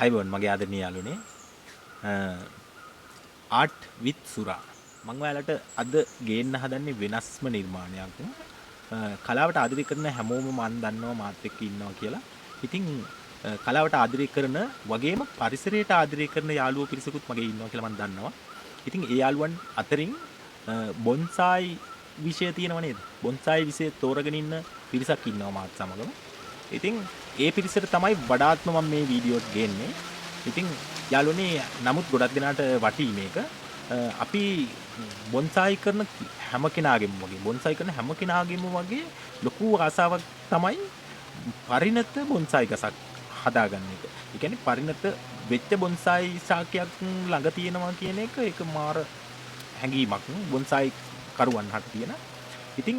අයිබෝන් මගේ ආදරණීය යාළුවනේ ආර්ට් විත් සුරා මම ඔයාලට අද ගේන්න හදන්නේ වෙනස්ම නිර්මාණයක්. කලාවට ආදරය කරන හැමෝම මම දන්නවා මාත් එක්ක ඉන්නවා කියලා. ඉතින් කලාවට ආදරය කරන වගේම පරිසරයට ආදරය කරන යාළුවෝ පිරිසකුත් මගේ ඉන්නවා කියලා මම දන්නවා. ඉතින් ඒ යාළුවන් අතරින් බොන්සායි විෂය තියෙනව නේද? බොන්සායි විෂය තෝරගෙන ඉන්න පිරිසක් ඉන්නවා මාත් සමගම. ඉතින් ඒ පිරිසට තමයි වඩාත්ම මම මේ වීඩියෝත් ගේන්නේ. ඉතින් යාළුවනේ නමුත් ගොඩක් දෙනාට වටී මේක. අපි බොන්සායි කරන හැම කෙනාගේම වගේ ලොකු ආසාවක් තමයි පරිණත බොන්සායි ගසක් හදාගන්න එක. ඒ කියන්නේ පරිණත වෙච්ච බොන්සායි ශාකයක් ළඟ තියෙනවා කියන එක ඒක මාර හැඟීමක් බොන්සායි කරුවන් හට තියෙන. ඉතින්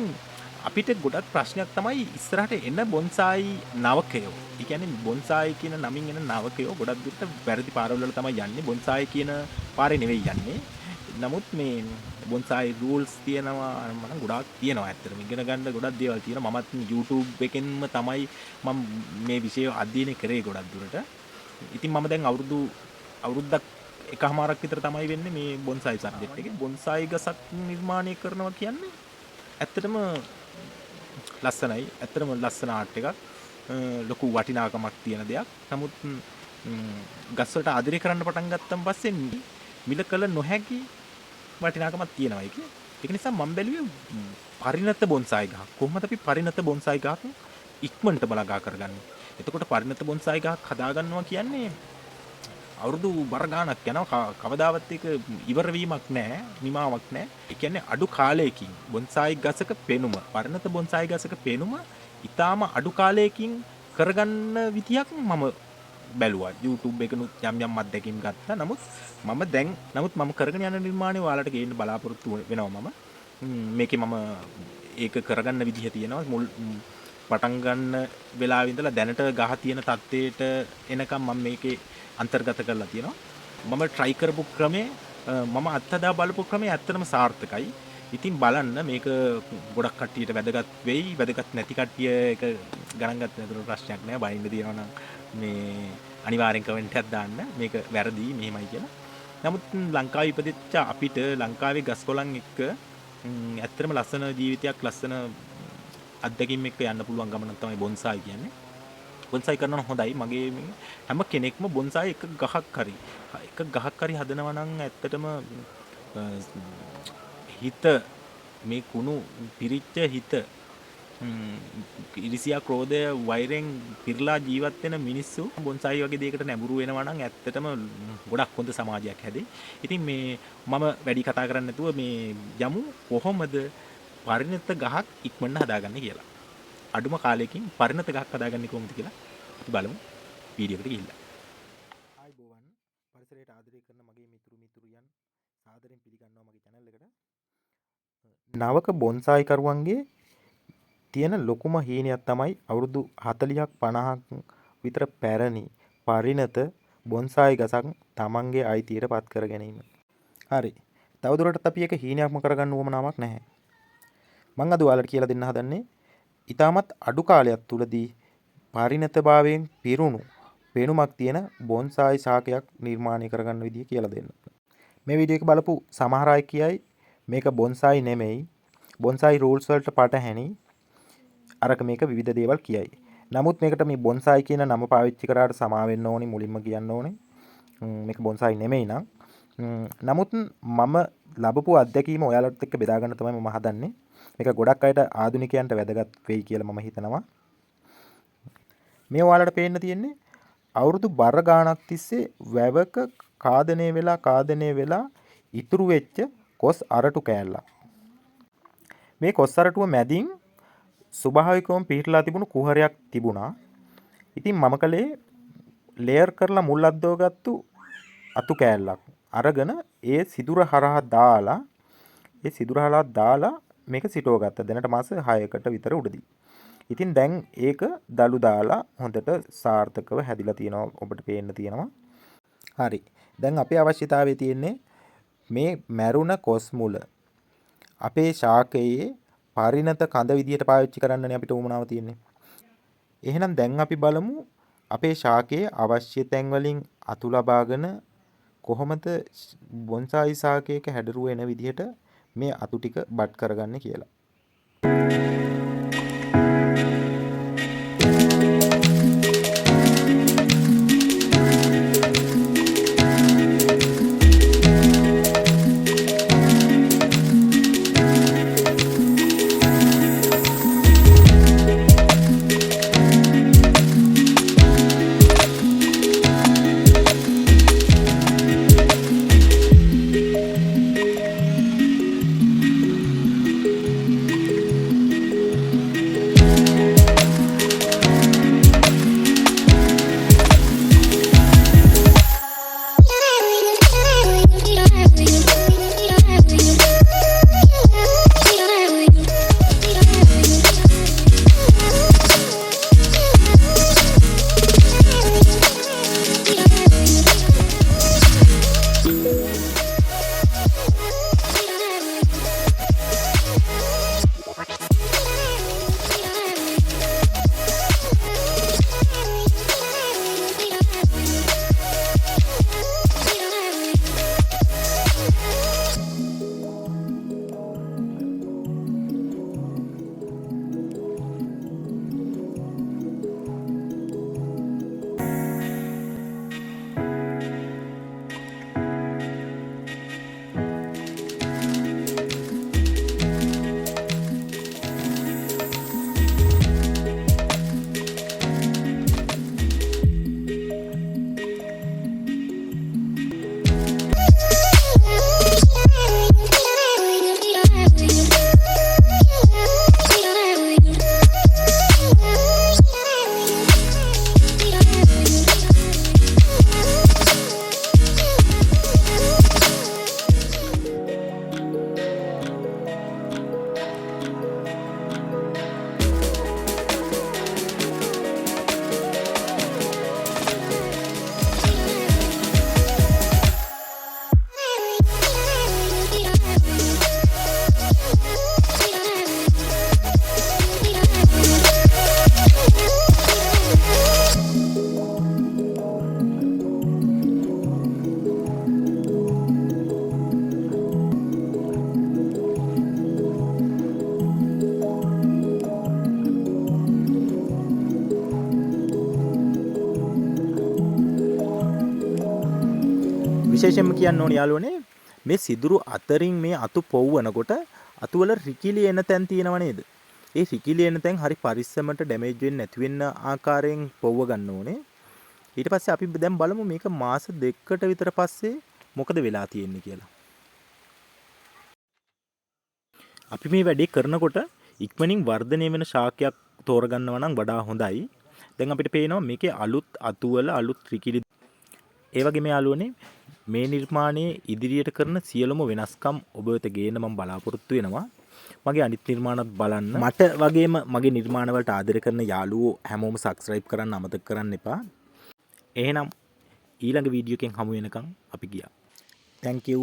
අපිට ගොඩක් ප්‍රශ්නයක් තමයි ඉස්සරහට එන බොන්සායි නවකයෝ. ඒ කියන්නේ බොන්සායි කියන නමින් එන නවකයෝ ගොඩක් දුරට වැරදි පාරවල තමයි යන්නේ. බොන්සායි කියන පාරේ නෙවෙයි යන්නේ. නමුත් මේ බොන්සායි රූල්ස් තියෙනවා මම ගොඩාක් තියෙනවා ඇත්තටම. ඉගෙන ගන්න ගොඩක් දේවල් තියෙනවා. මමත් YouTube එකෙන්ම තමයි මම මේ විෂය අධ්‍යයනය කරේ ගොඩක් දුරට. ඉතින් මම දැන් අවුරුද්දක් එකමාරක් විතර තමයි වෙන්නේ මේ බොන්සායි සබ්ජෙක්ට් එකේ. බොන්සායි ගසක් නිර්මාණය කරනවා කියන්නේ ඇත්තටම ලස්සනයි. ඇත්තටම ලස්සන ආර්ට් එකක්. ලොකු වටිනාකමක් තියෙන දෙයක්. නමුත් ගස් වලට ආදරය කරන්න පටන් ගත්තන් පස්සේ මිල කළ නොහැකි වටිනාකමක් තියෙනවා ඒකේ. ඒක නිසා මම බැලුවේ පරිණත බොන්සායි ගහක්. කොහොමද අපි පරිණත බොන්සායි ගහක් ඉක්මනට බලගා කරගන්නේ? එතකොට පරිණත බොන්සායි ගහක් හදාගන්නවා කියන්නේ අවුරුදු බර ගාණක් යනවා. කවදාවත් ඒක ඉවර වීමක් නැහැ, නිමාවක් නැහැ. ඒ කියන්නේ අඩු කාලයකින් බොන්සායි ගසක පෙනුම, පරිණත බොන්සායි ගසක පෙනුම ඊටාම අඩු කාලයකින් කරගන්න විදියක් මම බැලුවා. YouTube එකනුත් යම් අත්දැකීම් ගත්තා. නමුත් මම කරගෙන යන නිර්මාණය ඔයාලට ගේන්න බලාපොරොත්තු වෙනවා. මේකේ මම ඒක කරගන්න විදිහ තියෙනවා. මුල් පටන් ගන්න වෙලාවෙ ඉඳලා දැනට ගහ තියෙන තත්ත්වයට එනකම් මම මේකේ අන්තර්ගත කරලා තියෙනවා. මම try කරපු ක්‍රමේ මම අත්හදා බලපු ක්‍රමේ ඇත්තටම සාර්ථකයි. ඉතින් බලන්න මේක ගොඩක් කට්ටියට වැදගත් වෙයි. වැදගත් නැති කට්ටිය ඒක ගණන් ගන්න නේද ප්‍රශ්නයක් නෑ. බයින්න තියෙනවා නම් මේ අනිවාර්යෙන් කමෙන්ට් එකක් දාන්න. මේක වැරදි මෙහෙමයි කියලා. නමුත් ලංකාවේ ඉපදෙච්ච අපිට ලංකාවේ ගස්කොලන් එක්ක ඇත්තටම ලස්සන ජීවිතයක් ලස්සන අත්දැකීම් එක්ක යන්න පුළුවන් ගමනක් තමයි බොන්සායි කියන්නේ. බොන්සායි කරනවා හොඳයි. මගේ හැම කෙනෙක්ම බොන්සායි එක ගහක් හරි හදනවා නම් ඇත්තටම හිත මේ කුණු පිරිච්ච හිත ඉරිසියා ක්‍රෝධය වෛරෙන් පිරලා ජීවත් වෙන මිනිස්සු බොන්සායි වගේ දෙයකට නැඹුරු වෙනවා නම් ඇත්තටම ගොඩක් හොඳ සමාජයක් හැදේ. ඉතින් මේ මම වැඩි කතා කරන්නේ නැතුව මේ යමු කොහොමද පරිණත ගහක් ඉක්මනට හදාගන්නේ කියලා. අඩුම කාලයකින් පරිණත ගහක් හදාගන්නේ කොහොමද කියලා අපි බලමු වීඩියෝ එකට ගිහිල්ලා. ආයිබෝවන් පරිසරයට ආදරය කරන මගේ මිතුරියන් සාදරයෙන් පිළිගන්නවා මගේ channel එකට. නවක බොන්සායි කරුවන්ගේ තියෙන ලොකුම හීනයක් තමයි අවුරුදු 40ක් 50ක් විතර පැරණි පරිණත බොන්සායි ගසක් තමන්ගේ අයිතියට පත් කර ගැනීම. හරි. තවදුරටත් අපි ඒක හීනයක්ම කරගන්න උවමනාවක් නැහැ. මම අද ඔයාලට කියලා දෙන්න හදන්නේ ඊටමත් අඩු කාලයක් තුලදී පරිණතභාවයෙන් පිරුණු පෙනුමක් තියෙන බොන්සායි ශාකයක් නිර්මාණය කරගන්න විදිය කියලා දෙන්න. මේ වීඩියෝ එක බලපු සමහර අය කියයි මේක බොන්සායි නෙමෙයි. බොන්සායි රූල්ස් වලට පටහැනි. අරක මේක විවිධ දේවල් කියයි. නමුත් මේකට මේ බොන්සායි කියන නම පාවිච්චි කරාට සමා වෙන්න ඕනි මුලින්ම කියන්න ඕනේ. මේක බොන්සායි නෙමෙයි නං. නමුත් මම ලැබපු අත්දැකීම ඔයාලට එක්ක බෙදා ගන්න තමයි මම හදන්නේ. මේක ගොඩක් අයට ආධුනිකයන්ට වැදගත් වෙයි කියලා මම හිතනවා. මේ ඔයාලට පේන්න තියෙන්නේ අවුරුදු බර ගාණක් තිස්සේ වැවක කාදනය වෙලා ඉතුරු වෙච්ච කොස් අරටු කෑල්ලක්. මේ කොස් අරටුව මැදින් ස්වභාවිකවම පිහිටලා තිබුණු කුහරයක් තිබුණා. ඉතින් මම කලේ ලේයර් කරලා මුල් අද්දවගත්තු අතු කෑල්ලක් අරගෙන ඒ සිදුර හරහා දාලා මේක සිටව ගත්තා. දැනට මාස 6කට විතර උඩදී. ඉතින් දැන් ඒක දළු දාලා හොඳට සාර්ථකව හැදිලා තියෙනවා. ඔබට පේන්න තියෙනවා. හරි. දැන් අපේ අවශ්‍යතාවය තියෙන්නේ මේ මැරුණ කොස් මුල අපේ ශාකයේ පරිණත කඳ විදියට පාවිච්චි කරන්නනේ අපිට උවමනාව තියෙන්නේ. එහෙනම් දැන් අපි බලමු අපේ ශාකයේ අවශ්‍ය තැන් වලින් අතු ලබාගෙන කොහොමද බොන්සායි ශාකයක හැඩරුව එන විදිහට මේ අතු ටික බඩ් කරගන්න කියලා. විශේෂයෙන්ම කියන්න ඕනේ යාළුවනේ මේ සිදුරු අතරින් මේ අතු පොව්වනකොට අතු වල රිකිලි එන තැන් තියෙනව නේද? ඒ රිකිලි එන තැන් හරි පරිස්සමට ඩැමේජ් වෙන්නේ නැති වෙන්න ආකාරයෙන් පොව්ව ගන්න ඕනේ. ඊට පස්සේ අපි දැන් බලමු මේක මාස 2කට විතර පස්සේ මොකද වෙලා තියෙන්නේ කියලා. අපි මේ වැඩේ කරනකොට ඉක්මනින් වර්ධනය වෙන ශාකයක් තෝරගන්නවා නම් වඩා හොඳයි. දැන් අපිට පේනවා මේකේ අලුත් අතු වල අලුත් රිකිලි ඒ වගේ මේ යාළුවනේ මේ නිර්මාණයේ ඉදිරියට කරන සියලුම වෙනස්කම් ඔබ වෙත ගේන්න මම බලාපොරොත්තු වෙනවා. මගේ අනිත් නිර්මාණත් බලන්න. මට වගේම මගේ නිර්මාණ වලට ආදරය කරන යාළුවෝ හැමෝම subscribe කරන්න අමතක කරන්න එපා. එහෙනම් ඊළඟ වීඩියෝ එකෙන් හමු වෙනකන් අපි ගියා. Thank you.